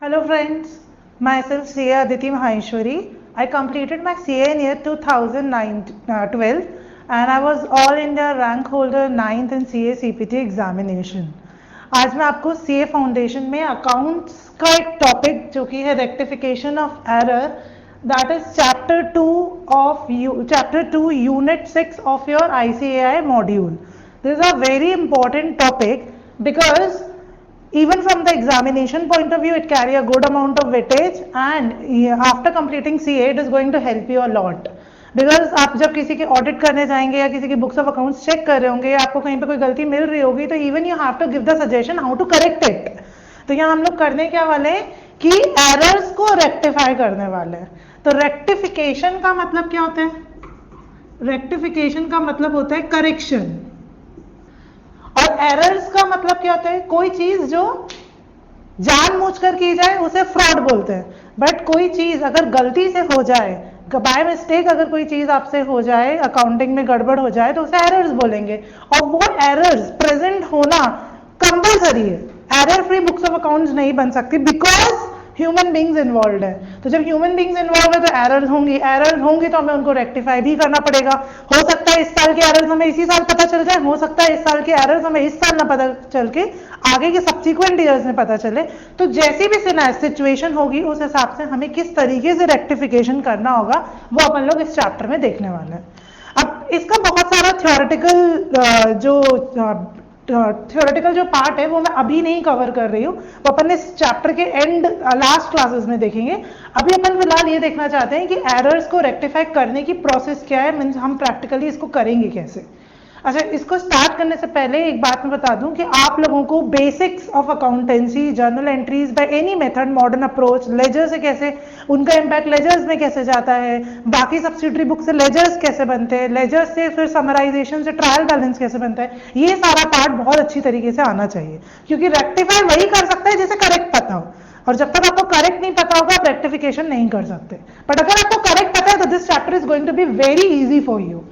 Hello friends, myself CA Aditi Maheshwari. I completed my CA in year 2012 and I was all India rank holder 9th in CA CPT examination. आज मैं आपको CA foundation में accounts का एक topic जो कि है rectification of error that is chapter 2 unit 6 of your ICAI module. This is a very important topic because even from the examination point of view it carry a good amount of weightage and after completing CA it is going to help you a lot because आप जब किसी के audit करने जाएंगे या किसी की books of accounts check कर रहे होंगे या आपको कहीं पे कोई गलती मिल रही होगी तो even you have to give the suggestion how to correct it. तो यहाँ हम लोग करने क्या वाले हैं कि एरर्स को रेक्टिफाई करने वाले हैं. तो रेक्टिफिकेशन का मतलब क्या होता है? रेक्टिफिकेशन का मतलब होता है करेक्शन और एरर्स का मतलब क्या होता है? कोई चीज जो जानबूझकर की जाए उसे फ्रॉड बोलते हैं. बट कोई चीज अगर गलती से हो जाए, बाय मिस्टेक अगर कोई चीज आपसे हो जाए, अकाउंटिंग में गड़बड़ हो जाए तो उसे एरर्स बोलेंगे और वो एरर्स प्रेजेंट होना कंपलसरी है. Error free books of accounts नहीं बन सकती बिकॉज ह्यूमन बींग्स इन्वॉल्व है. तो जब ह्यूमन बींग्स इन्वॉल्व है तो एरर्स होंगी तो हमें उनको रेक्टिफाई भी करना पड़ेगा. हो सकता है इस साल के एरर्स हमें इसी साल पता चल जाए, हो सकता है इस साल के एरर्स हमें इस साल ना पता चल के आगे के सब्सिक्वेंट ईयर्स में पता चले. तो जैसी भी सिचुएशन होगी उस हिसाब से हमें किस तरीके से रेक्टिफिकेशन करना होगा वो अपन लोग इस चैप्टर में देखने वाले हैं. अब इसका बहुत सारा थ्योरेटिकल जो पार्ट है वो मैं अभी नहीं कवर कर रही हूँ, वो अपन इस चैप्टर के एंड लास्ट क्लासेस में देखेंगे. अभी अपन फिलहाल ये देखना चाहते हैं कि एरर्स को रेक्टिफाई करने की प्रोसेस क्या है, मीन्स हम प्रैक्टिकली इसको करेंगे कैसे. अच्छा, इसको स्टार्ट करने से पहले एक बात मैं बता दूं कि आप लोगों को basics of accountancy, journal entries by any method, modern approach, ledger से कैसे उनका इम्पैक्ट लेजर्स में कैसे जाता है, बाकी सब्सिडरी बुक से लेजर्स कैसे बनते हैं, लेजर्स से फिर समराइजेशन से ट्रायल बैलेंस कैसे बनता है, ये सारा पार्ट बहुत अच्छी तरीके से आना चाहिए क्योंकि रेक्टिफाई वही कर सकता है जिसे करेक्ट पता हो. और जब तक आपको करेक्ट नहीं पता होगा आप रेक्टिफिकेशन नहीं कर सकते. बट अगर आपको करेक्ट पता है तो this chapter is going to be very easy for you.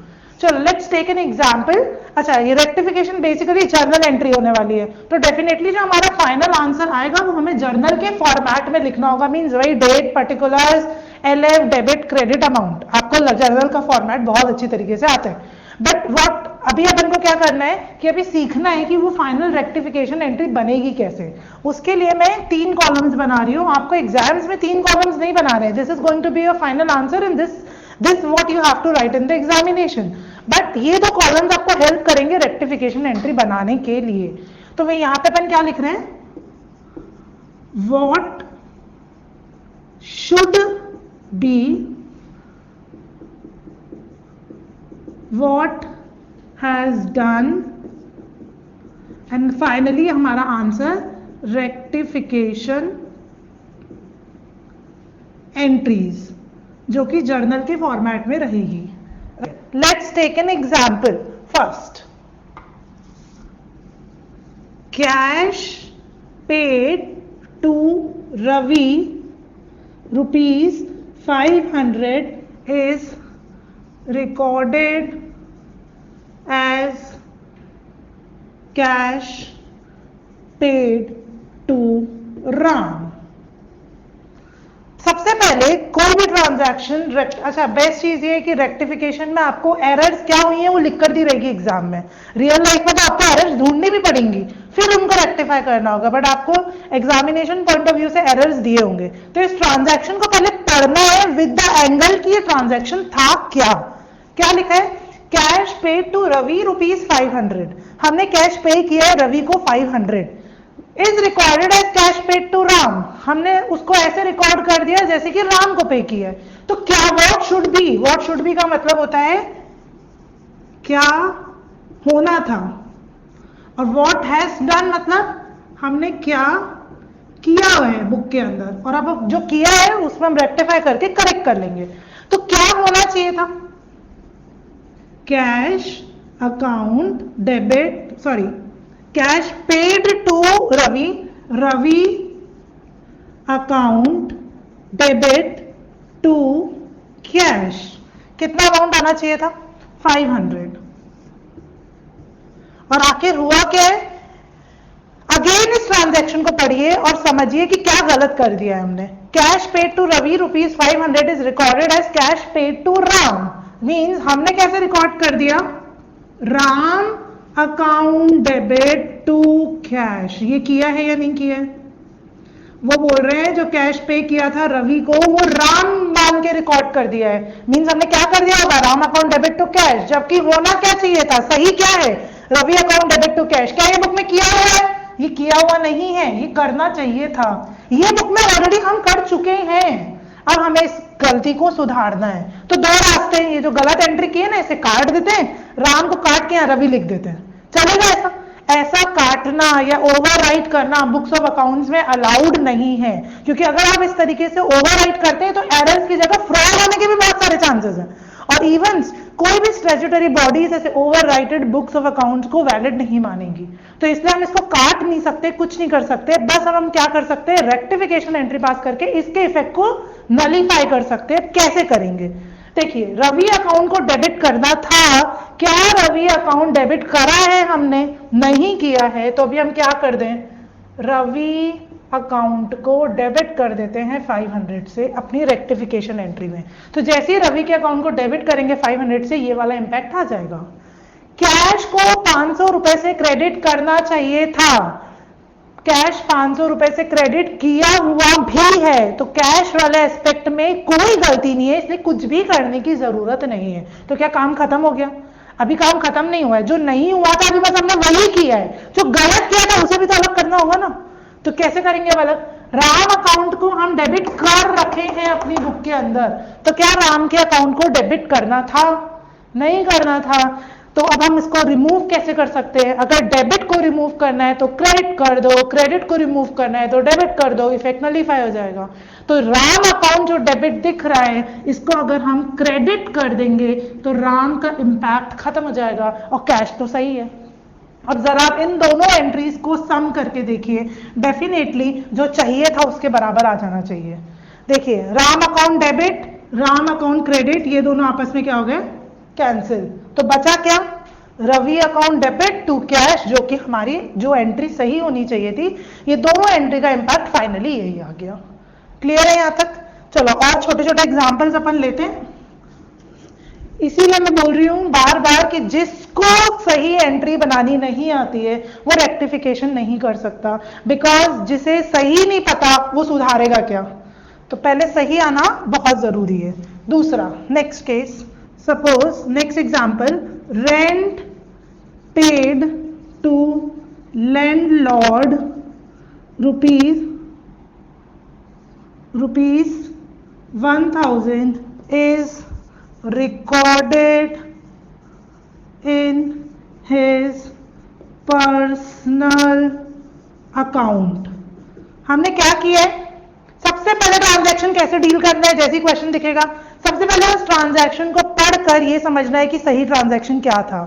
चलो लेट्स टेक एन एग्जांपल. अच्छा, ये रेक्टिफिकेशन बेसिकली जर्नल एंट्री होने वाली है तो डेफिनेटली जो हमारा फाइनल आंसर आएगा वो हमें जर्नल के फॉर्मेट में लिखना होगा. मींस वही date, particulars, LF, debit, credit amount. आपको जर्नल का फॉर्मेट बहुत अच्छी तरीके से आता है. बट व्हाट अभी अपन को क्या करना है कि अभी सीखना है कि वो फाइनल रेक्टिफिकेशन एंट्री बनेगी कैसे. उसके लिए मैं 3 कॉलम्स बना रही हूँ. आपको एग्जाम्स में 3 कॉलम्स नहीं बना रहे हैं. This is going to be your final answer in this what you have to write in the examination. But ये 2 कॉलम्स आपको हेल्प करेंगे रेक्टिफिकेशन एंट्री बनाने के लिए. तो वे यहां पे अपन क्या लिख रहे हैं? What should be, what has done and finally हमारा आंसर रेक्टिफिकेशन एंट्रीज जो कि जर्नल के फॉर्मेट में रहेगी. Let's take an example. First, cash paid to Ravi rupees 500 is recorded as cash paid to Ram. सबसे पहले कोई भी ट्रांजैक्शन, अच्छा बेस्ट चीज ये है कि रेक्टिफिकेशन में आपको एरर्स क्या हुई हैं वो लिख कर दी रहेगी एग्जाम में. रियल लाइफ में तो आपको एरर्स ढूंढनी भी पड़ेंगी फिर उनको रेक्टिफाई करना होगा. बट आपको एग्जामिनेशन पॉइंट ऑफ व्यू से एरर्स दिए होंगे तो इस ट्रांजैक्शन को पहले पढ़ना है विद द एंगल की ये ट्रांजैक्शन था क्या. क्या लिखा है? Cash paid to Ravi rupees 500. हमने कैश पे किया है रवि को 500. Is recorded as cash paid to Ram. हमने उसको ऐसे रिकॉर्ड कर दिया जैसे कि राम को पे किया है. तो क्या व्हाट शुड बी का मतलब होता है क्या होना था और व्हाट हैज डन मतलब हमने क्या किया है बुक के अंदर और अब जो किया है उसमें हम रेक्टिफाई करके करेक्ट कर लेंगे. तो क्या होना चाहिए था? Cash account debit, sorry, cash paid to Ravi, Ravi account debit to cash. कितना अमाउंट आना चाहिए था? 500. और आखिर हुआ क्या है? अगेन इस ट्रांजैक्शन को पढ़िए और समझिए कि क्या गलत कर दिया है हमने। Cash paid to Ravi ₹500 is recorded as cash paid to Ram, means हमने कैसे रिकॉर्ड कर दिया, Ram account debit to cash, ये किया है या नहीं किया है? वो बोल रहे हैं जो कैश पे किया था रवि को वो राम मान के रिकॉर्ड कर दिया है, मीन्स हमने क्या कर दिया होगा, Ram account debit to cash, जबकि होना क्या चाहिए था, सही क्या है, Ravi account debit to cash. क्या ये बुक में किया हुआ है? ये किया हुआ नहीं है, ये करना चाहिए था, ये बुक में ऑलरेडी हम कर चुके हैं। अब हमें इस गलती को सुधारना है, तो दो रास्ते हैं, ये जो गलत एंट्री की है ना इसे काट देते हैं, राम को काट के यहाँ रवि लिख देते हैं, चलेगा ऐसा? ऐसा काटना या ओवरराइट करना बुक्स ऑफ अकाउंट्स में अलाउड नहीं है, क्योंकि अगर आप इस तरीके से ओवरराइट करते हैं तो एरर्स की जगह फ्रॉड होने के भी बहुत सारे चांसेस हैं। और इवन कोई भी स्टैट्यूटरी बॉडीज ऐसे ओवरराइटेड बुक्स ऑफ अकाउंट्स को वैलिड नहीं मानेंगी, तो इसलिए हम इसको काट नहीं सकते, कुछ नहीं कर सकते, बस हम क्या कर सकते हैं, रेक्टिफिकेशन एंट्री पास करके इसके इफेक्ट को नलीफाई कर सकते हैं। कैसे करेंगे? देखिए, रवि अकाउंट को डेबिट करना था, क्या रवि अकाउंट डेबिट करा है हमने? नहीं किया है, तो अभी हम क्या कर दें, रवि अकाउंट को डेबिट कर देते हैं 500 से अपनी रेक्टिफिकेशन एंट्री में। तो जैसे ही रवि के अकाउंट को डेबिट करेंगे 500 से, ये वाला इंपैक्ट आ जाएगा। कैश को 500 रुपए से क्रेडिट करना चाहिए था, कैश 500 रुपए से क्रेडिट किया हुआ भी है, तो कैश वाले एस्पेक्ट में कोई गलती नहीं है, इसलिए कुछ भी करने की जरूरत नहीं है। तो क्या काम खत्म हो गया? अभी काम खत्म नहीं हुआ है, जो नहीं हुआ था अभी बस हमने वही किया है, जो गलत किया था उसे भी तो अलग करना होगा ना। तो कैसे करेंगे अलग? राम अकाउंट को हम डेबिट कर रखे हैं अपनी बुक के अंदर, तो क्या राम के अकाउंट को डेबिट करना था? नहीं करना था। तो अब हम इसको रिमूव कैसे कर सकते हैं? अगर डेबिट को रिमूव करना है तो क्रेडिट कर दो, क्रेडिट को रिमूव करना है तो डेबिट कर दो, इफेक्ट नलीफाई हो जाएगा। तो राम अकाउंट जो डेबिट दिख रहा है इसको अगर हम क्रेडिट कर देंगे तो राम का इंपैक्ट खत्म हो जाएगा और कैश तो सही है। अब जरा आप इन दोनों एंट्रीज को सम करके देखिए, डेफिनेटली जो चाहिए था उसके बराबर आ जाना चाहिए। देखिए, Ram account debit, Ram account credit, ये दोनों आपस में क्या हो गए, कैंसिल। तो बचा क्या, Ravi account debit to cash, जो कि हमारी जो एंट्री सही होनी चाहिए थी। ये दोनों एंट्री का इंपैक्ट फाइनली यही आ गया। क्लियर है यहां तक? चलो और छोटे छोटे एग्जांपल्स अपन लेते हैं। इसीलिए मैं बोल रही हूं बार बार कि जिसको सही एंट्री बनानी नहीं आती है वो रेक्टिफिकेशन नहीं कर सकता, बिकॉज जिसे सही नहीं पता वो सुधारेगा क्या। तो पहले सही आना बहुत जरूरी है। दूसरा, next case, suppose next example, rent paid to landlord rupees 1000 is recorded in his personal account। हमने क्या किया है? सबसे पहले ट्रांजैक्शन कैसे डील करना है, जैसे क्वेश्चन दिखेगा सबसे पहले उस ट्रांजैक्शन को पढ़कर ये समझना है कि सही ट्रांजैक्शन क्या था।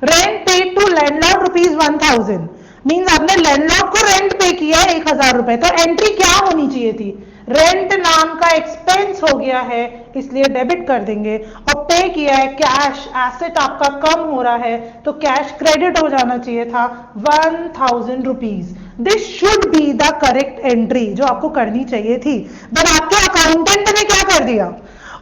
Rent paid to landlord ₹1000 means आपने लैंडलॉर्ड को रेंट पे किया है 1000 रुपए, तो एंट्री क्या होनी चाहिए थी, रेंट नाम का एक्सपेंस हो गया है इसलिए डेबिट कर देंगे, और पे किया है कैश, एसेट आपका कम हो रहा है तो कैश क्रेडिट हो जाना चाहिए था 1000 rupees. This should be the correct entry जो आपको करनी चाहिए थी, बट आपके अकाउंटेंट ने क्या कर दिया,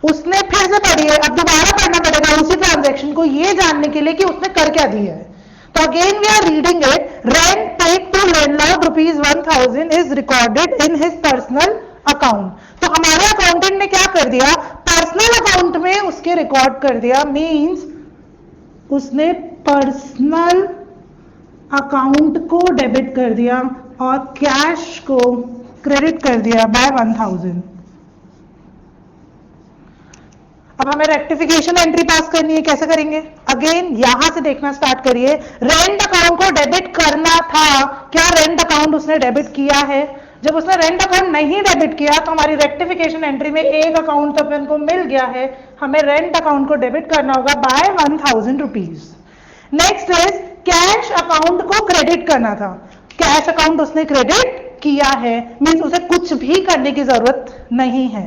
उसने फिर से पढ़ी है, अब दोबारा पढ़ना पड़ेगा उसी ट्रांजैक्शन को ये जानने के लिए कि उसने कर क्या दिया है। तो again we are reading it, rent paid to landlord ₹1000 is recorded in his personal account. तो हमारे अकाउंटेंट ने क्या कर दिया, पर्सनल अकाउंट में उसके रिकॉर्ड कर दिया, मींस उसने पर्सनल अकाउंट को डेबिट कर दिया और कैश को क्रेडिट कर दिया बाय 1000। अब हमें रेक्टिफिकेशन एंट्री पास करनी है, कैसे करेंगे? अगेन यहां से देखना स्टार्ट करिए, रेंट अकाउंट को डेबिट करना था, क्या रेंट अकाउंट उसने डेबिट किया है? जब उसने रेंट अकाउंट नहीं डेबिट किया तो हमारी रेक्टिफिकेशन एंट्री में एक अकाउंट तो अपन को मिल गया है, हमें रेंट अकाउंट को डेबिट करना होगा by 1000 rupees. Next is cash account को क्रेडिट करना था, कैश अकाउंट उसने क्रेडिट किया है, मींस उसे कुछ भी करने की जरूरत नहीं है।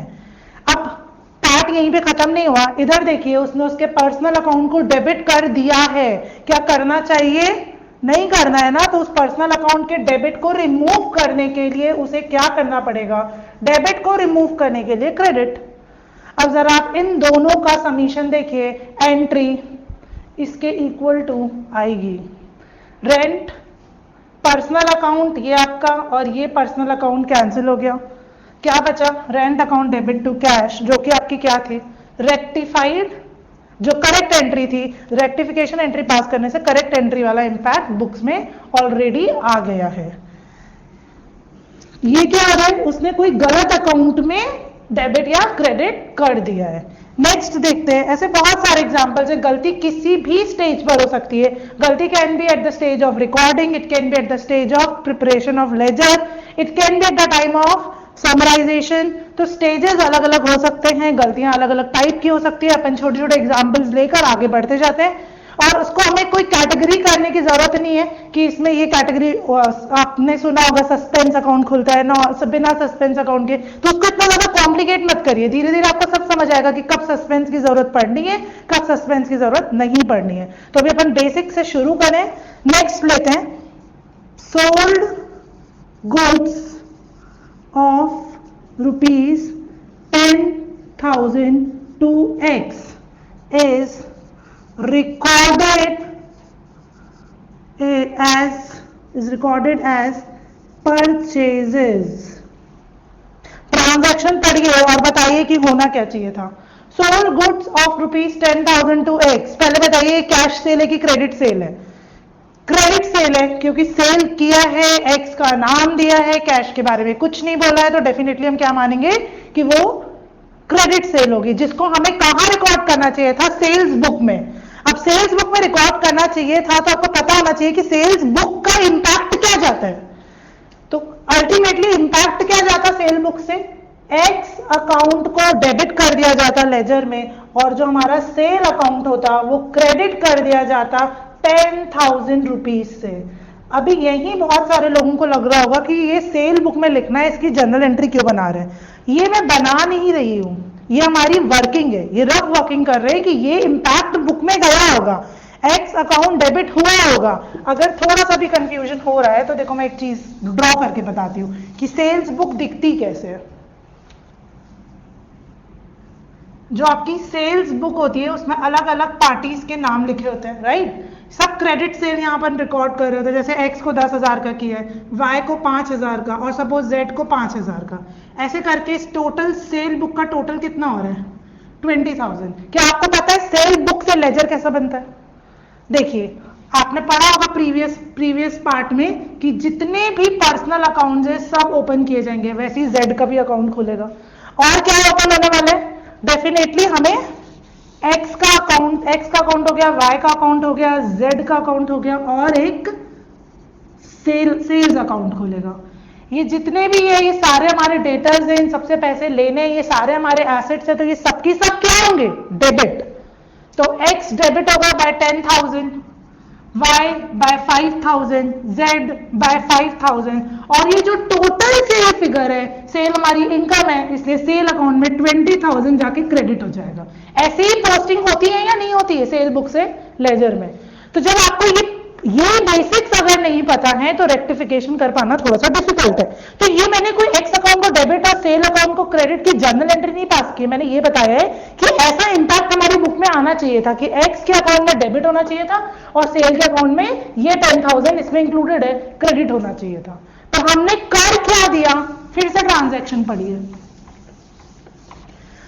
अब पार्ट यहीं पे खत्म नहीं हुआ, इधर देखिए उसने उसके पर्सनल अकाउंट को डेबिट कर दिया है, क्या करना चाहिए, नहीं करना है ना, तो उस पर्सनल अकाउंट के डेबिट को रिमूव करने के लिए उसे क्या करना पड़ेगा, डेबिट को रिमूव करने के लिए क्रेडिट। अब जरा आप इन दोनों का समीशन देखिए, एंट्री इसके इक्वल टू आएगी रेंट, पर्सनल अकाउंट ये आपका और ये पर्सनल अकाउंट कैंसिल हो गया, क्या बचा, rent account debit to cash, जो कि आपकी क्या थी, रेक्टिफाइड, जो करेक्ट एंट्री थी, रेक्टिफिकेशन एंट्री पास करने से करेक्ट एंट्री वाला इंपैक्ट बुक्स में ऑलरेडी आ गया है। ये क्या हो रहा है, उसने कोई गलत अकाउंट में डेबिट या क्रेडिट कर दिया है। नेक्स्ट देखते हैं, ऐसे बहुत सारे एग्जांपल्स हैं, गलती किसी भी स्टेज पर हो सकती है। गलती can be at the stage of recording, it can be at the stage of preparation of ledger, it can be at the time of summarisation. तो स्टेजेस अलग अलग हो सकते हैं, गलतियां अलग अलग टाइप की हो सकती है। अपन छोटे छोटे एग्जाम्पल्स लेकर आगे बढ़ते जाते हैं, और उसको हमें कोई कैटेगरी करने की जरूरत नहीं है कि इसमें ये कैटेगरी, आपने सुना होगा सस्पेंस अकाउंट खुलता है ना बिना सस्पेंस अकाउंट के, तो उसको इतना ज्यादा कॉम्प्लिकेट मत करिए, धीरे धीरे आपको सब समझ आएगा कि कब सस्पेंस की जरूरत पड़नी है, कब सस्पेंस की जरूरत नहीं पड़नी है। तो अभी अपन बेसिक से शुरू करें। नेक्स्ट लेते हैं, sold goods of ₹10,000 to X is recorded as purchases। Transaction पढ़िए और बताइए कि होना क्या चाहिए था। Sold goods of ₹10,000 to X, पहले बताइए कैश सेल है कि क्रेडिट सेल है, क्रेडिट सेल है, क्योंकि सेल किया है, एक्स का नाम दिया है, कैश के बारे में कुछ नहीं बोला है, तो डेफिनेटली हम क्या मानेंगे कि वो क्रेडिट सेल होगी, जिसको हमें कहां रिकॉर्ड करना चाहिए था, सेल्स बुक में। अब सेल्स बुक में रिकॉर्ड करना चाहिए था तो आपको पता होना चाहिए कि सेल्स बुक का इंपैक्ट क्या जाता है। तो अल्टीमेटली इंपैक्ट क्या जाता सेल बुक से, एक्स अकाउंट को डेबिट कर दिया जाता लेजर में, और जो हमारा सेल अकाउंट होता वो क्रेडिट कर दिया जाता 10,000 रुपीज से। अभी यही बहुत सारे लोगों को लग रहा होगा कि ये सेल बुक में लिखना है, इसकी जनरल एंट्री क्यों बना रहे हैं। ये मैं बना नहीं रही हूं, ये हमारी वर्किंग है, ये रफ वर्किंग कर रहे हैं कि ये इंपैक्ट बुक में गया होगा, एक्स अकाउंट डेबिट हुआ होगा। अगर थोड़ा सा भी कंफ्यूजन हो रहा है तो देखो मैं एक चीज ड्रॉ करके बताती हूँ कि सेल्स बुक दिखती कैसे है। जो आपकी सेल्स बुक होती है उसमें अलग अलग पार्टीज के नाम लिखे होते हैं, राइट। सब क्रेडिट सेल यहाँ पर रिकॉर्ड कर रहे होते हैं, जैसे एक्स को 10,000 का किया है, वाई को 5,000 का, और सपोज जेड को 5,000 का, ऐसे करके इस टोटल सेल बुक का टोटल कितना हो रहा है 20,000। क्या आपको पता है सेल बुक से लेजर कैसा बनता है? देखिए आपने पढ़ा होगा प्रीवियस पार्ट में कि जितने भी पर्सनल अकाउंट्स है सब ओपन किए जाएंगे, वैसे ही जेड का भी अकाउंट खुलेगा। और क्या ओपन होने वाला है, डेफिनेटली हमें एक्स का अकाउंट हो गया, वाई का अकाउंट हो गया, जेड का अकाउंट हो गया, और एक सेल्स अकाउंट खुलेगा। ये जितने भी है ये सारे हमारे डेटर्स हैं, इन सबसे पैसे लेने, ये सारे हमारे एसेट्स है, तो ये सबकी सब क्या होंगे, डेबिट। तो एक्स डेबिट होगा by 10,000, Y by 5,000, Z by 5,000, और ये जो टोटल सेल फिगर है, सेल हमारी इनकम है, इसलिए सेल अकाउंट में 20,000 जाके क्रेडिट हो जाएगा। ऐसे ही पोस्टिंग होती है या नहीं होती है सेल बुक से लेजर में। तो जब आपको ये बेसिक्स अगर नहीं पता है तो रेक्टिफिकेशन कर पाना थोड़ा सा डिफिकल्ट है। तो ये मैंने कोई एक्स अकाउंट को डेबिट और सेल अकाउंट को क्रेडिट की जनरल एंट्री नहीं पास की, मैंने ये बताया है कि ऐसा इंपैक्ट हमारी बुक में आना चाहिए था कि एक्स के अकाउंट में डेबिट होना चाहिए था और सेल के अकाउंट में ये 10,000 इसमें इंक्लूडेड है, क्रेडिट होना चाहिए था। तो हमने कर क्या दिया, फिर से ट्रांजेक्शन पढ़िए।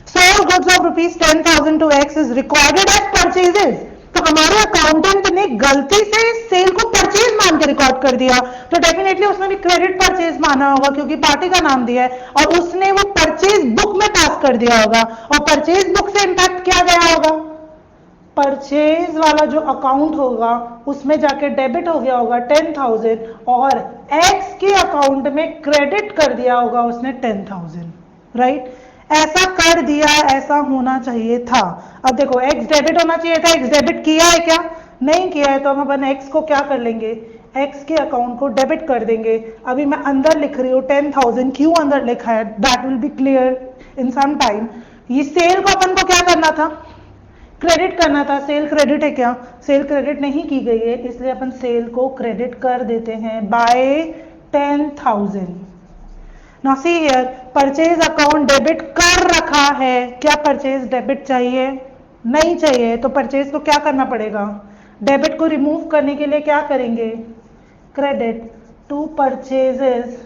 Sold goods of ₹10,000 to X is recorded as purchases। तो हमारे अकाउंटेंट ने गलती से सेल को परचेज मान के रिकॉर्ड कर दिया, तो डेफिनेटली उसने भी क्रेडिट परचेज माना होगा क्योंकि पार्टी का नाम दिया है, और उसने वो परचेज बुक में पास कर दिया होगा, और परचेज बुक से इंपैक्ट क्या गया होगा, परचेज वाला जो अकाउंट होगा उसमें जाके डेबिट हो गया होगा 10,000, और एक्स के अकाउंट में क्रेडिट कर दिया होगा उसने 10,000, राइट। ऐसा कर दिया, ऐसा होना चाहिए था। अब देखो एक्स डेबिट होना चाहिए था, एक्स डेबिट किया है क्या, नहीं किया है, तो हम अपन एक्स को क्या कर लेंगे, एक्स के अकाउंट को डेबिट कर देंगे। अभी मैं अंदर लिख रही हूँ 10,000, क्यों अंदर लिखा है that will be clear in some time. ये सेल को अपन को क्या करना था, क्रेडिट करना था, सेल क्रेडिट है क्या? सेल क्रेडिट नहीं की गई है, इसलिए अपन सेल को क्रेडिट कर देते हैं by 10,000। Now see here, purchase account debit कर रखा है, क्या परचेज डेबिट चाहिए? नहीं चाहिए, तो परचेज को क्या करना पड़ेगा? डेबिट को रिमूव करने के लिए क्या करेंगे? Credit to purchases,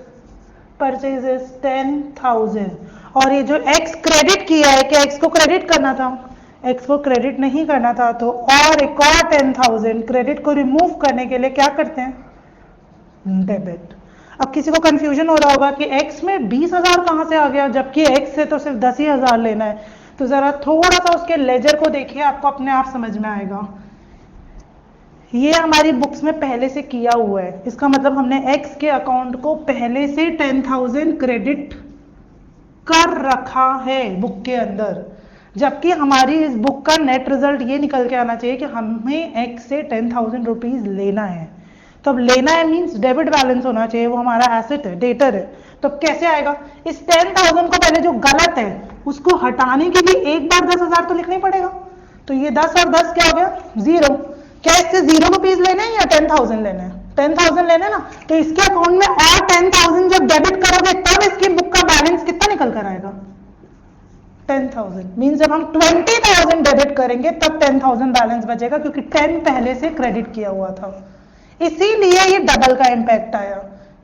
purchases 10,000। और ये जो एक्स क्रेडिट किया है, क्या एक्स को क्रेडिट करना था? एक्स को क्रेडिट नहीं करना था, तो और एक और 10,000 क्रेडिट को रिमूव करने के लिए क्या करते हैं? डेबिट। अब किसी को कंफ्यूजन हो रहा होगा कि x में 20,000 कहाँ से आ गया, जबकि x से तो सिर्फ 10,000 लेना है। तो जरा थोड़ा सा उसके लेजर को देखिए, आपको अपने आप समझ में आएगा। ये हमारी बुक्स में पहले से किया हुआ है, इसका मतलब हमने x के अकाउंट को पहले से 10,000 क्रेडिट कर रखा है बुक के अंदर, जबकि हमारी इस बुक का नेट रिजल्ट ये निकल के आना चाहिए कि हमें x से 10,000 रुपीज लेना है। तो अब लेना है मीन्स डेबिट बैलेंस होना चाहिए, वो हमारा एसेट है, डेटर है। तो अब कैसे आएगा? इस 10,000 को पहले जो गलत है उसको हटाने के लिए एक बार 10,000 तो लिखना ही पड़ेगा। तो ये 10 और 10 क्या हो गया? 0। क्या इससे 0 रुपीज लेने हैं या 10,000 लेने हैं? 10,000 लेने ना, तो इसके अकाउंट में और 10,000 जब डेबिट करोगे तब इसकी बुक का बैलेंस कितना निकल कर आएगा? 10,000। मीन्स जब हम 20,000 डेबिट करेंगे तब 10,000 बैलेंस बचेगा, क्योंकि 10 पहले से क्रेडिट किया हुआ था, इसीलिए ये डबल का इम्पैक्ट आया।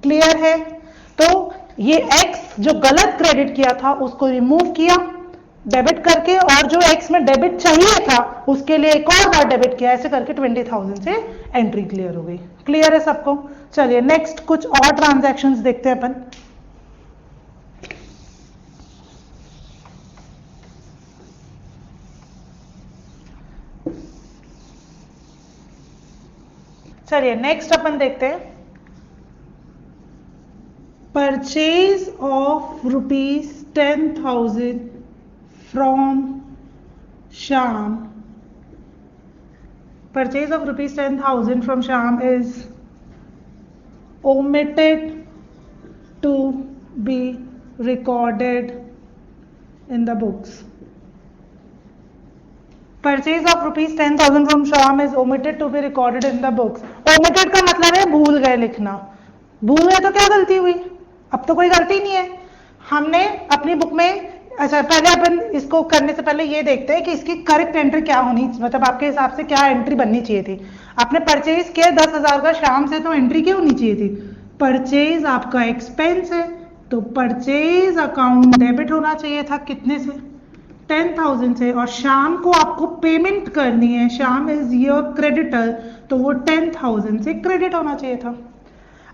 क्लियर है? तो ये x जो गलत क्रेडिट किया था उसको रिमूव किया डेबिट करके, और जो x में डेबिट चाहिए था उसके लिए एक और बार डेबिट किया, ऐसे करके 20,000 से एंट्री क्लियर हो गई। क्लियर है सबको? चलिए नेक्स्ट कुछ और ट्रांजैक्शंस देखते हैं अपन। चलिए नेक्स्ट अपन देखते हैं, purchase of ₹10,000 from Shyam. Purchase of ₹10,000 from Shyam is omitted to be recorded in the books. Purchase of ₹10,000 from Shyam is omitted to be recorded in the books. Omitted का मतलब है भूल गए लिखना। भूल गए तो क्या गलती हुई? अब तो कोई गलती नहीं है। हमने अपनी बुक में, अच्छा पहले अपन इसको करने से पहले ये देखते हैं कि इसकी करेक्ट एंट्री क्या होनी, मतलब आपके हिसाब से क्या एंट्री बननी चाहिए थी। आपने परचेज किया 10,000 का श्याम से, तो एंट्री क्या होनी चाहिए थी? परचेज आपका एक्सपेंस है, तो परचेज अकाउंट डेबिट होना चाहिए था, कितने से? 10,000 से। और श्याम को आपको पेमेंट करनी है, श्याम इज योर क्रेडिटर, तो वो 10,000 से क्रेडिट होना चाहिए था।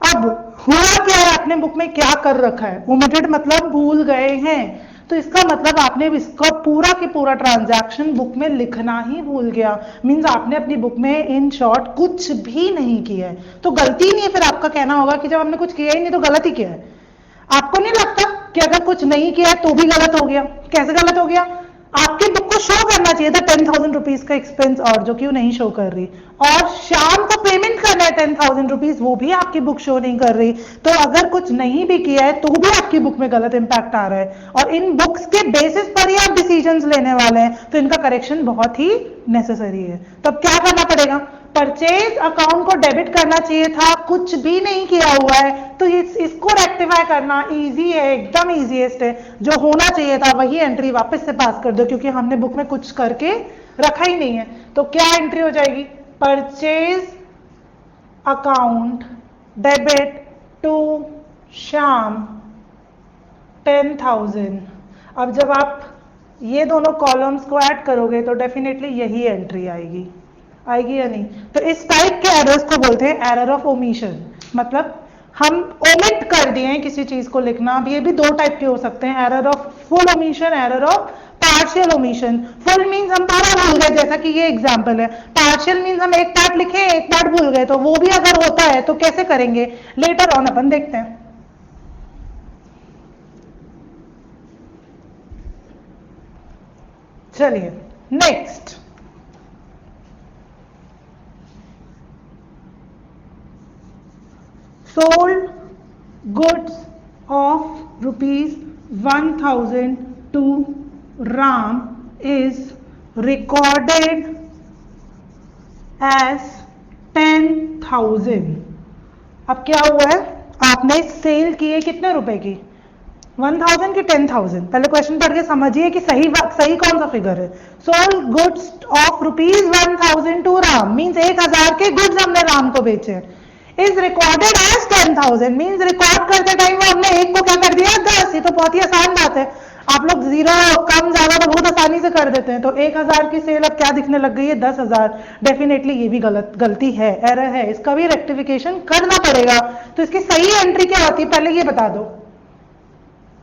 अब हुआ क्या है, आपने बुक में क्या कर रखा है? ओमिटेड मतलब भूल गए हैं, तो इसका मतलब आपने इसका पूरा की पूरा ट्रांजैक्शन बुक में लिखना ही भूल गया। मींस आपने अपनी बुक में इन शॉर्ट कुछ भी नहीं किया है, तो गलती नहीं है। फिर आपका कहना होगा कि जब हमने कुछ किया ही नहीं तो गलत ही किया है। आपको नहीं लगता कि अगर कुछ नहीं किया है तो भी गलत हो गया? कैसे गलत हो गया? आपकी बुक को शो करना चाहिए था 10,000 रुपीज का एक्सपेंस, और जो क्यों नहीं शो कर रही, और शाम को पेमेंट करना है 10,000 रुपीज, वो भी आपकी बुक शो नहीं कर रही। तो अगर कुछ नहीं भी किया है तो भी आपकी बुक में गलत इंपैक्ट आ रहा है, और इन बुक्स के बेसिस पर ही आप डिसीजंस लेने वाले हैं, तो इनका करेक्शन बहुत ही नेसेसरी है। तो अब क्या करना पड़ेगा? परचेज अकाउंट को डेबिट करना चाहिए था, कुछ भी नहीं किया हुआ है, तो इसको रेक्टिफाई करना इजी है, एकदम इजीएस्ट है। जो होना चाहिए था वही एंट्री वापस से पास कर दो, क्योंकि हमने बुक में कुछ करके रखा ही नहीं है। तो क्या एंट्री हो जाएगी? Purchase account debit to Shyam 10,000। अब जब आप ये दोनों कॉलम्स को ऐड करोगे तो डेफिनेटली यही एंट्री आएगी, आएगी या नहीं? तो इस टाइप के एरर्स को बोलते हैं एरर ऑफ ओमिशन, मतलब हम ओमिट कर दिए हैं किसी चीज को लिखना। अब ये भी दो टाइप के हो सकते हैं, error of full omission, error of partial omission. Full means हम पूरा भूल गए, जैसा कि ये एग्जांपल है। पार्शियल मीन्स हम एक पार्ट लिखे एक पार्ट भूल गए, तो वो भी अगर होता है तो कैसे करेंगे लेटर ऑन अपन देखते हैं। चलिए next, sold goods of ₹1,000 to Ram is recorded as 10,000। अब क्या हुआ है, आपने सेल किए कितने रुपए की, 1000 की 10,000। पहले क्वेश्चन पढ़ के समझिए कि सही सही कौन सा फिगर है। Sold goods of ₹1,000 to Ram, means 1,000 के गुड्स हमने राम को बेचे। Is recorded as 10,000, means record करते टाइम हमने एक को क्या कर दिया 10। ये तो बहुत ही आसान बात है, आप लोग जीरो कम ज्यादा तो बहुत आसानी से कर देते हैं। तो 1,000 की सेल अब क्या दिखने लग गई है 10,000। डेफिनेटली ये भी गलती है, एरर है, इसका भी रेक्टिफिकेशन करना पड़ेगा। तो इसकी सही एंट्री क्या होती है पहले ये बता दो।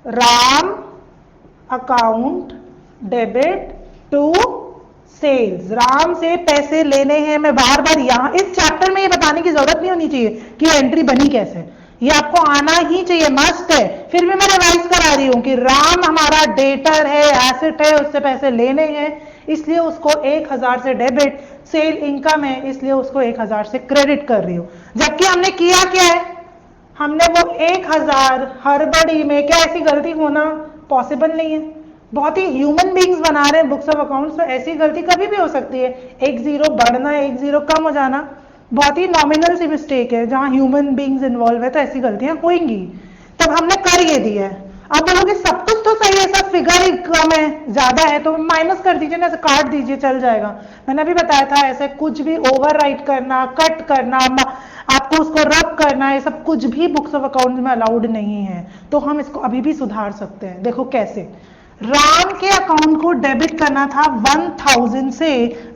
Ram account debit to sales, Ram से पैसे लेने हैं। मैं बार बार यहां इस चैप्टर में ये बताने की जरूरत नहीं होनी चाहिए कि एंट्री बनी कैसे, ये आपको आना ही चाहिए, मस्ट है। फिर भी मैं रिवाइज करा रही हूं कि राम हमारा डेटर है, एसेट है, उससे पैसे लेने हैं, इसलिए उसको 1,000 से डेबिट, सेल इनकम है इसलिए उसको 1,000 से क्रेडिट कर रही हूं। जबकि हमने किया क्या है, हमने वो 1,000 हड़बड़ी में, क्या ऐसी गलती होना पॉसिबल नहीं है, बहुत ही ह्यूमन बींग्स बना रहे हैं बुक्स ऑफ अकाउंट्स, तो ऐसी गलती कभी भी हो सकती है। एक जीरो बढ़ना, एक जीरो कम हो जाना बहुत ही नॉमिनल सी मिस्टेक है, जहां ह्यूमन बींग्स इन्वॉल्व है तो ऐसी गलतियां होंगी। तब हमने कर ये दिया है। अब बोलोगे सब कुछ तो सही है, सब फिगर ही कम है ज्यादा है तो माइनस कर दीजिए ना, ऐसे काट दीजिए चल जाएगा। मैंने अभी बताया था ऐसे कुछ भी ओवर राइट करना, कट करना, आपको उसको रब करना, ये सब कुछ भी बुक्स ऑफ अकाउंट में अलाउड नहीं है। तो हम इसको अभी भी सुधार सकते हैं। देखो कैसे, राम के अकाउंट को डेबिट करना था 1,000 से,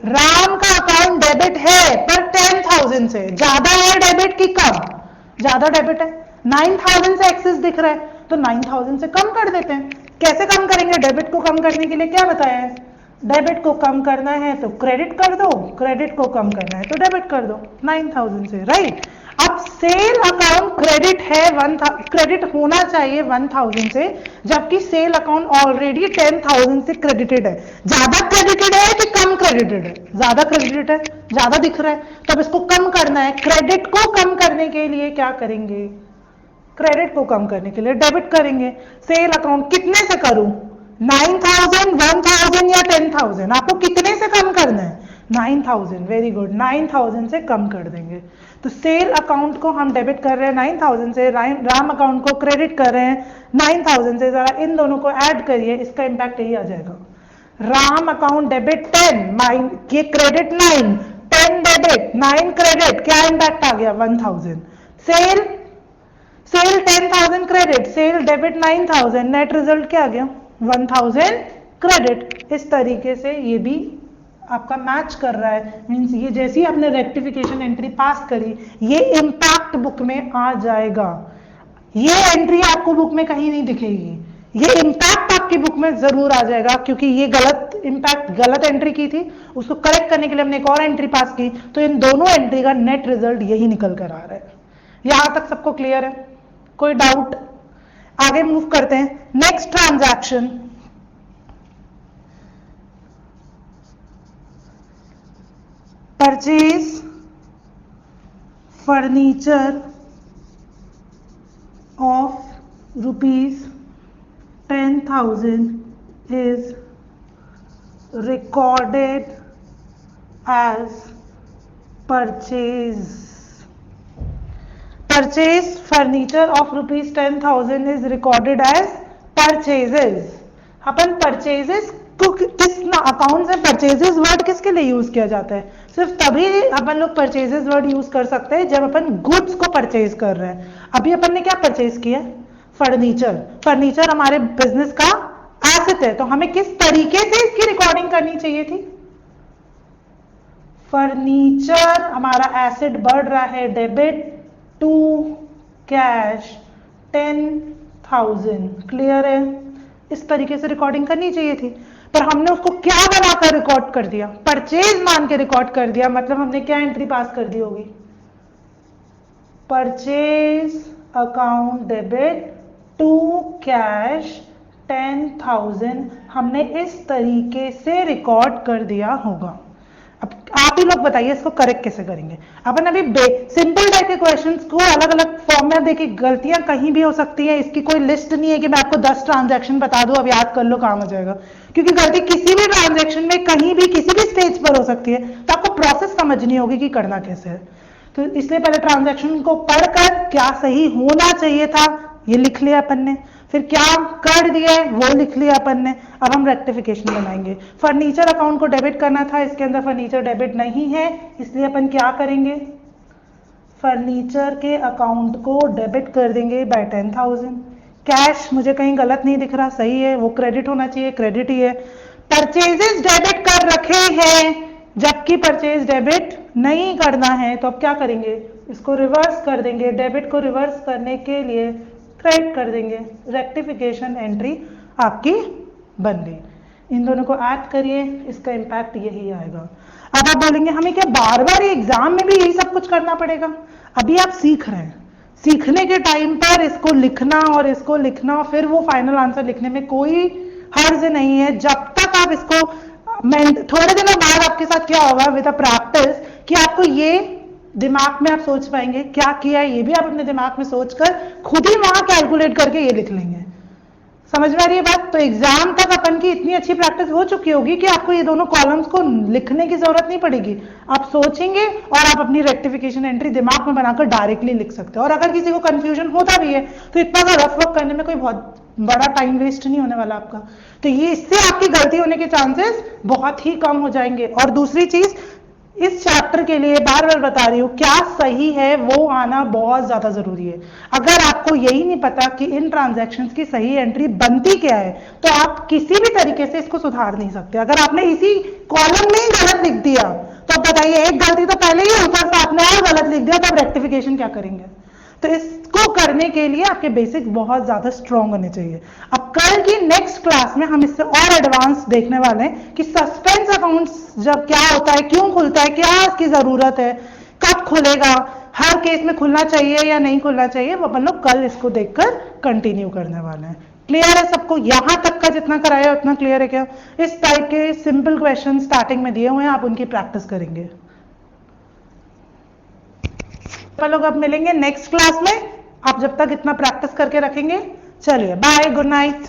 राम का अकाउंट डेबिट है पर 10,000 से, ज्यादा है डेबिट की कम, ज्यादा डेबिट है, 9,000 से एक्सेस दिख रहा है तो 9,000 से कम कर देते हैं। कैसे कम करेंगे, डेबिट को कम करने के लिए क्या बताया है, डेबिट को कम करना है तो क्रेडिट कर दो, क्रेडिट को कम करना है तो डेबिट कर दो 9,000 से, राइट। अब सेल अकाउंट क्रेडिट है, क्रेडिट होना चाहिए 1,000 से, जबकि सेल अकाउंट ऑलरेडी 10,000 से क्रेडिटेड है। ज्यादा क्रेडिटेड है कि कम क्रेडिटेड है, ज्यादा क्रेडिटेड है, ज्यादा दिख रहा है, तो अब इसको कम करना है। क्रेडिट को कम करने के लिए क्या करेंगे, क्रेडिट को कम करने के लिए डेबिट करेंगे। सेल अकाउंट कितने से करूं, 9,000, 1,000 या 10,000, आपको कितने से कम करना है, 9,000, वेरी गुड, 9,000 से कम कर देंगे। तो सेल अकाउंट को हम डेबिट कर रहे हैं 9,000 से, राम अकाउंट को क्रेडिट कर रहे हैं 9,000 से, जरा इन दोनों को ऐड करिए, इसका इंपैक्ट यही आ जाएगा। राम अकाउंट डेबिट 10, ये क्रेडिट 9, 10 डेबिट 9 क्रेडिट, क्या इंपैक्ट आ गया 1,000। Sale 10,000 credit, sale debit 9,000, net result क्या आ गया 1,000 क्रेडिट। इस तरीके से ये भी आपका मैच कर रहा है, मींस ये जैसी आपने रेक्टिफिकेशन एंट्री पास करी ये इंपैक्ट बुक में आ जाएगा। ये एंट्री आपको बुक में कहीं नहीं दिखेगी, ये इंपैक्ट आपकी बुक में जरूर आ जाएगा, क्योंकि ये गलत इंपैक्ट, गलत एंट्री की थी, उसको करेक्ट करने के लिए हमने एक और एंट्री पास की, तो इन दोनों एंट्री का नेट रिजल्ट यही निकल कर आ रहा है। यहां तक सबको क्लियर है, कोई डाउट? आगे मूव करते हैं। Next transaction, purchase furniture of ₹10,000 is recorded as purchase. Purchase furniture of ₹10,000 is recorded as purchases. Upon purchases को किस अकाउंट से, परचेजेस वर्ड किसके लिए यूज किया जाता है, सिर्फ तभी अपन लोग परचेजेस वर्ड यूज कर सकते हैं जब अपन गुड्स को परचेज कर रहे हैं। अभी अपन ने क्या परचेज किया, फर्नीचर। फर्नीचर हमारे बिजनेस का एसेट है, तो हमें किस तरीके से इसकी रिकॉर्डिंग करनी चाहिए थी, फर्नीचर हमारा एसेट बढ़ रहा है, डेबिट टू कैश 10,000, क्लियर है, इस तरीके से रिकॉर्डिंग करनी चाहिए थी, पर हमने उसको क्या बनाकर रिकॉर्ड कर दिया, परचेज मान के रिकॉर्ड कर दिया। मतलब हमने क्या एंट्री पास कर दी होगी, purchase account debit to cash 10,000, हमने इस तरीके से रिकॉर्ड कर दिया होगा। अब आप ही लोग बताइए इसको करेक्ट कैसे करेंगे। अपन अभी सिंपल टाइप के क्वेश्चंस को अलग अलग फॉर्म में, देखिए गलतियां कहीं भी हो सकती है, इसकी कोई लिस्ट नहीं है कि मैं आपको 10 ट्रांजैक्शन बता दूं अब याद कर लो काम हो जाएगा, क्योंकि गलती किसी भी ट्रांजैक्शन में कहीं भी किसी भी स्टेज पर हो सकती है, तो आपको प्रोसेस समझनी होगी कि करना कैसे है। तो इसलिए पहले ट्रांजैक्शन को पढ़कर क्या सही होना चाहिए था ये लिख लिया अपन ने, फिर क्या कर दिया वो लिख लिया अपन ने। अब हम रेक्टिफिकेशन बनाएंगे। फर्नीचर अकाउंट को डेबिट करना था, इसके अंदर फर्नीचर डेबिट नहीं है, इसलिए अपन क्या करेंगे, फर्नीचर के अकाउंट को डेबिट कर देंगे बाय 10,000। कैश मुझे कहीं गलत नहीं दिख रहा, सही है, वो क्रेडिट होना चाहिए, क्रेडिट ही है। परचेजेस डेबिट कर रखे हैं, जबकि परचेज डेबिट नहीं करना है, तो अब क्या करेंगे, इसको रिवर्स कर देंगे। डेबिट को रिवर्स करने के लिए क्रेडिट कर देंगे। रेक्टिफिकेशन एंट्री आपकी बन गई। इन दोनों को ऐड करिए, इसका इंपैक्ट यही आएगा। अब आप बोलेंगे हमें क्या बार बार एग्जाम में भी यही सब कुछ करना पड़ेगा? अभी आप सीख रहे हैं, सीखने के टाइम पर इसको लिखना और इसको लिखना, फिर वो फाइनल आंसर लिखने में कोई हर्ज नहीं है। जब तक आप इसको, मैं थोड़े दिनों बाद आपके साथ क्या होगा विद अ प्रैक्टिस, कि आपको ये दिमाग में आप सोच पाएंगे क्या किया है, ये भी आप अपने दिमाग में सोचकर खुद ही वहां कैलकुलेट करके ये लिख लेंगे। समझ में आ रही है बात? तो एग्जाम तक अपन की इतनी अच्छी प्रैक्टिस हो चुकी होगी कि आपको ये दोनों कॉलम्स को लिखने की जरूरत नहीं पड़ेगी। आप सोचेंगे और आप अपनी रेक्टिफिकेशन एंट्री दिमाग में बनाकर डायरेक्टली लिख सकते हो। और अगर किसी को कंफ्यूजन होता भी है तो इतना सा रफ वर्क करने में कोई बहुत बड़ा टाइम वेस्ट नहीं होने वाला आपका। तो ये इससे आपकी गलती होने के चांसेस बहुत ही कम हो जाएंगे। और दूसरी चीज, इस चैप्टर के लिए बार बार बता रही हूं, क्या सही है वो आना बहुत ज्यादा जरूरी है। अगर आपको यही नहीं पता कि इन ट्रांजैक्शंस की सही एंट्री बनती क्या है, तो आप किसी भी तरीके से इसको सुधार नहीं सकते। अगर आपने इसी कॉलम में ही गलत लिख दिया तो अब बताइए, एक गलती तो पहले ही ऊपर से आपने और गलत लिख दिया, तो अब रेक्टिफिकेशन क्या करेंगे? तो इसको करने के लिए आपके बेसिक्स बहुत ज्यादा स्ट्रांग होने चाहिए। अब कल की नेक्स्ट क्लास में हम इससे और एडवांस देखने वाले हैं कि सस्पेंस अकाउंट्स जब क्या होता है, क्यों खुलता है, क्या इसकी जरूरत है, कब खुलेगा, हर केस में खुलना चाहिए या नहीं खुलना चाहिए, वो अपन लोग कल इसको देखकर कंटिन्यू करने वाले हैं। क्लियर है सबको? यहां तक का जितना कराया उतना क्लियर है क्या? इस टाइप के सिंपल क्वेश्चन स्टार्टिंग में दिए हुए हैं, आप उनकी प्रैक्टिस करेंगे। अपन लोग अब मिलेंगे नेक्स्ट क्लास में। आप जब तक इतना प्रैक्टिस करके रखेंगे। चलिए बाय, गुड नाइट।